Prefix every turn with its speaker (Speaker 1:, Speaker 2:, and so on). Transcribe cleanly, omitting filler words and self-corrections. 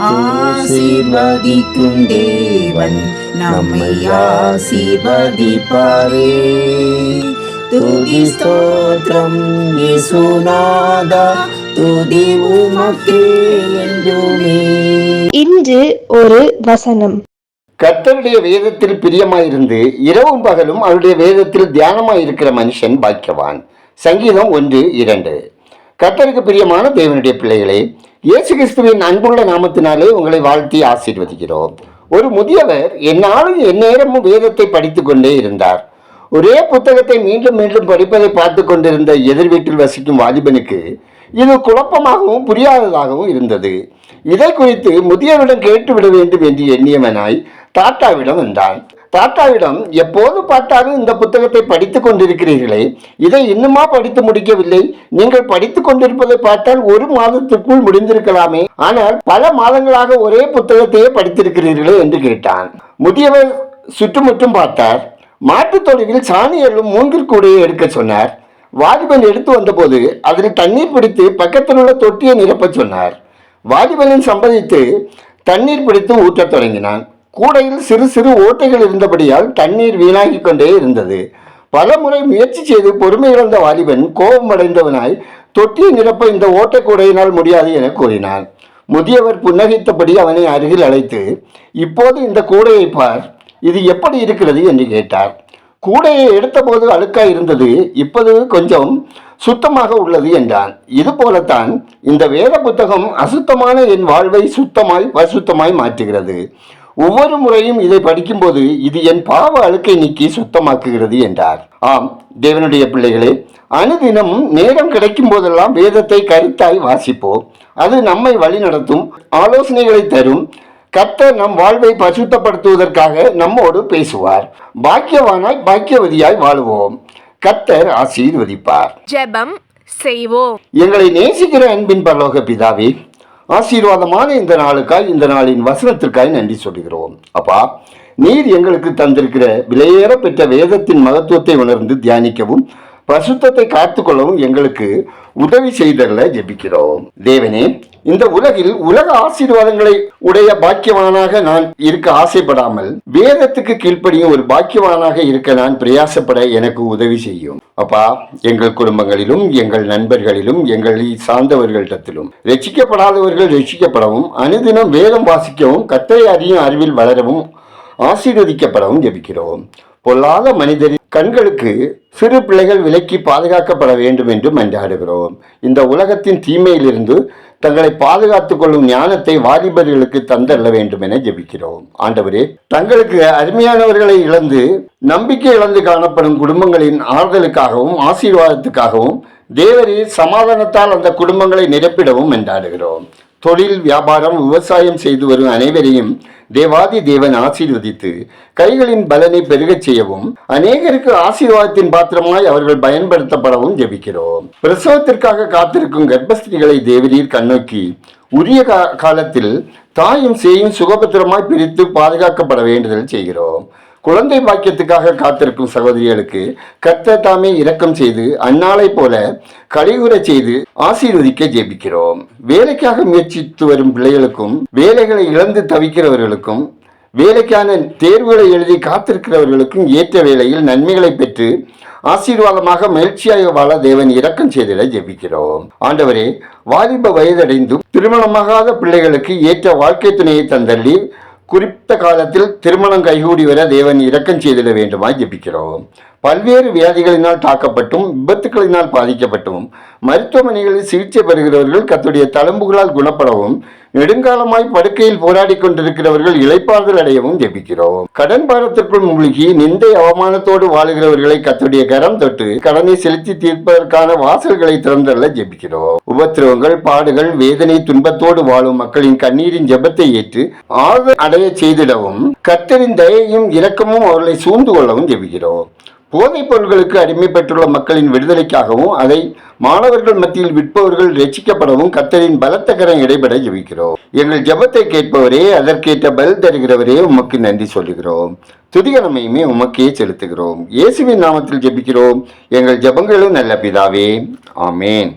Speaker 1: ஆசீர்வதிக்கும் தேவன் நம்மை ஆசீர்வதிப்பாரே. துதி ஸ்தோத்திரம் இயேசுநாதா, துதி உமக்கே என்றுமே.
Speaker 2: இன்று ஒரு வசனம்.
Speaker 3: கர்த்தருடைய வேதத்தில் பிரியமாயிருந்து இரவும் பகலும் அவருடைய வேதத்தில் தியானமாயிருக்கிற மனுஷன் பாக்கியவான். சங்கீதம் 1:2. கர்த்தருக்கு பிரியமான தேவனுடைய பிள்ளைகளே, இயேசு கிறிஸ்துவின் அன்புள்ள நாமத்தினாலே உங்களை வாழ்த்தி ஆசீர்வதிக்கிறோம். ஒரு முதியவர் எந்நாளும் எந்நேரமும் வேதத்தை படித்து கொண்டே இருந்தார். ஒரே புத்தகத்தை மீண்டும் மீண்டும் படிப்பதை பார்த்து கொண்டிருந்த எதிர் வீட்டில் வசிக்கும் வாலிபனுக்கு இது குழப்பமாகவும் புரியாததாகவும் இருந்தது. இதை குறித்து முதியவரிடம் கேட்டுவிட வேண்டும் என்று எண்ணியவனாய் தாத்தாவிடம் வந்தான். தாத்தாவிடம், எப்போது பார்த்தாலும் இந்த புத்தகத்தை படித்துக் கொண்டிருக்கிறீர்களே, இதை இன்னுமா படித்து முடிக்கவில்லை? நீங்கள் படித்துக் கொண்டிருப்பதை பார்த்தால் 1 மாதத்திற்குள் முடிந்திருக்கலாமே, ஆனால் பல மாதங்களாக ஒரே புத்தகத்தையே படித்திருக்கிறீர்களே என்று கேட்டான். முதியவர் சுற்றுமுற்றும் பார்த்தார். மாட்டுத் தொழுவில் சாணி அள்ளும் 3 கூடையை எடுக்க சொன்னார். வாலிபன் எடுத்து வந்தபோது அதில் தண்ணீர் பிடித்து பக்கத்தில் உள்ள தொட்டியை நிரப்ப சொன்னார். வாலிபனின் சம்பதித்து தண்ணீர் பிடித்து ஊற்றத் தொடங்கினான். கூடையில் சிறு சிறு ஓட்டைகள் இருந்தபடியால் தண்ணீர் வீணாகி கொண்டே இருந்தது. பல முறை முயற்சி செய்து பொறுமை இழந்த வாலிபன் கோபமடைந்தவனாய் தொட்டியை நிரப்ப இந்த ஓட்டை கூடையினால் முடியாது என கூறினான். முதியவர் புன்னகைத்தபடி அவனை அருகில் அழைத்து, இப்போது இந்த கூடையை பார், இது எப்படி இருக்கிறது என்று கேட்டார். கூடையை எடுத்தபோது அழுக்காய் இருந்தது, இப்போது கொஞ்சம் சுத்தமாக உள்ளது என்றான். இது போலத்தான் இந்த வேத புத்தகம் அசுத்தமான என் வாழ்வை சுத்தமாய் பரிசுத்தமாய் மாற்றுகிறது. ஒவ்வொரு முறையும் இதை படிக்கும்போது இது என் பாவ அழுக்கை நீக்கி சுத்தமாக்குகிறது என்றார். ஆம் தேவனுடைய பிள்ளைகளே, அனுதினமும் நேரம் கிடைக்கும் போதெல்லாம் வேதத்தை கருத்தாய் வாசிப்போம். அது நம்மை வழிநடத்தும், ஆலோசனைகளை தரும். கர்த்தர் நம் வாழ்வை பரிசுத்தப்படுத்துவதற்காக நம்மோடு பேசுவார். பாக்கியவானாய் பாக்கியவதியாய் வாழுவோம். கர்த்தர் ஆசீர்வதிப்பார்.
Speaker 2: ஜெபம் செய்வோம்.
Speaker 3: எங்களை நேசிக்கிற அன்பின் பரலோக பிதாவே, ஆசீர்வாதமான இந்த நாளுக்காய், இந்த நாளின் வசனத்திற்காய் நன்றி சொல்கிறோம். அப்பா, நீர் எங்களுக்கு தந்திருக்கிற விலையேற பெற்ற வேதத்தின் மகத்துவத்தை உணர்ந்து தியானிக்கவும் பரிசுத்தத்தை காத்துக்கொள்ளவும் எங்களுக்கு உதவி செய்தல ஜெபிக்கிறோம். தேவனே, இந்த உலகில் உலக ஆசீர்வாதங்களை உடைய பாக்கியவானாக நான் இருக்க ஆசைப்படாமல் வேதத்துக்கு கீழ்ப்படியும் ஒரு பாக்கியவானாக இருக்க நான் பிரயாசப்பட எனக்கு உதவி செய்யும். அப்பா, எங்கள் குடும்பங்களிலும் எங்கள் நண்பர்களிலும் எங்களை சார்ந்தவர்களிடத்திலும் ரட்சிக்கப்படாதவர்கள் ரட்சிக்கப்படவும், அனுதினம் வேதம் வாசிக்கவும், கர்த்தரை அறியும் அறிவில் வளரவும், ஆசீர்வதிக்கப்படவும் ஜெபிக்கிறோம். பொல்லாத மனிதரின் கண்களுக்கு சிறு பிள்ளைகள் விலக்கி பாதுகாக்கப்பட வேண்டும் என்று மன்றாடுகிறோம். இந்த உலகத்தின் தீமையிலிருந்து தங்களை பாதுகாத்துக் கொள்ளும் ஞானத்தை வாலிபர்களுக்கு தந்தள்ள வேண்டும் என ஜெபிக்கிறோம். ஆண்டவரே, தங்களுக்கு அருமையானவர்களை இழந்து நம்பிக்கை இழந்து காணப்படும் குடும்பங்களின் ஆறுதலுக்காகவும் ஆசீர்வாதத்துக்காகவும் தேவரீர் சமாதானத்தால் அந்த குடும்பங்களை நிரப்பிடவும் மன்றாடுகிறோம். தொழில், வியாபாரம், விவசாயம் செய்து வரும் அனைவரையும் தேவாதி தேவன் ஆசீர்வதித்து கைகளின் பலனை பெருகச் செய்யவும், அநேகருக்கு ஆசீர்வாதத்தின் பாத்திரமாய் அவர்கள் பயன்படுத்தப்படவும் ஜெபிக்கிறோம். பிரசவத்திற்காக காத்திருக்கும் கர்ப்பஸ்திரிகளை தேவரீர் கண்ணோக்கி உரிய காலத்தில் தாயும் சேயும் சுகபத்திரமாய் பிரித்து பாதுகாக்கப்பட வேண்டுதல் செய்கிறோம். குழந்தை பாக்கியத்துக்காக காத்திருக்கும் சகோதரிகளுக்கு கர்த்தர் தாமே இரக்கம் செய்து அந்நாளை போல கலிகுறச் செய்து ஆசீர்வதிக்க ஜெபிக்கிறோம். வேலைக்காக முயற்சித்து வரும் பிள்ளைகளுக்கும், வேலைகளை இழந்து தவிக்கிறவர்களுக்கும், வேலைக்கான தேர்வுகளை எழுதி காத்திருக்கிறவர்களுக்கும் ஏற்ற வேளையில் நன்மைகளை பெற்று ஆசீர்வாதமாக மகிழ்ச்சியாக வாழ தேவன் இரக்கம் செய்திட ஜெபிக்கிறோம். ஆண்டவரே, வாலிப வயதடைந்தும் திருமணமாகாத பிள்ளைகளுக்கு ஏற்ற வாழ்க்கை துணையை தந்தள்ளி குறிப்பிட்ட காலத்தில் திருமணம் கைகூடி வர தேவன் இரக்கம் செய்திட வேண்டுமாய் ஜெபிக்கிறோம். பல்வேறு வியாதிகளினால் தாக்கப்பட்டும் விபத்துக்களினால் பாதிக்கப்பட்டும் மருத்துவமனைகளில் சிகிச்சை பெறுகிறவர்கள் கர்த்தருடைய தழும்புகளால் குணப்படவும், நெடுங்காலமாய் படுக்கையில் போராடி கொண்டிருக்கிறவர்கள் இளைப்பாறுதல் அடையவும் ஜெபிக்கிறோம். கடன் பாரத்திற்குள் மூழ்கி நிந்தை அவமானத்தோடு வாழுகிறவர்களை கர்த்தருடைய கரம் தொட்டு கடனை செலுத்தி தீர்ப்பதற்கான வாசல்களை திறந்தள்ள ஜெபிக்கிறோம். உபத்திரவங்கள், பாடுகள், வேதனை, துன்பத்தோடு வாழும் மக்களின் கண்ணீரின் ஜெபத்தை ஏற்று ஆறுதல் அடைய செய்திடவும், கர்த்தரின் தயையும் இரக்கமும் அவர்களை சூழ்ந்து கொள்ளவும் ஜெபிக்கிறோம். போதைப் பொருட்களுக்கு அடிமை பெற்றுள்ள மக்களின் விடுதலைக்காகவும், அதை மாணவர்கள் மத்தியில் விற்பவர்கள் ரட்சிக்கப்படவும் கர்த்தரின் பலத்த கரம் இடைபெற ஜெபிக்கிறோம். எங்கள் ஜெபத்தை கேட்பவரே, அதற்கேற்ற பதில் தருகிறவரே, உமக்கு நன்றி சொல்லுகிறோம். துதிகரமையுமே உமக்கே செலுத்துகிறோம். இயேசுவின் நாமத்தில் ஜெபிக்கிறோம் எங்கள் ஜெபங்களும் நல்ல பிதாவே. ஆமேன்.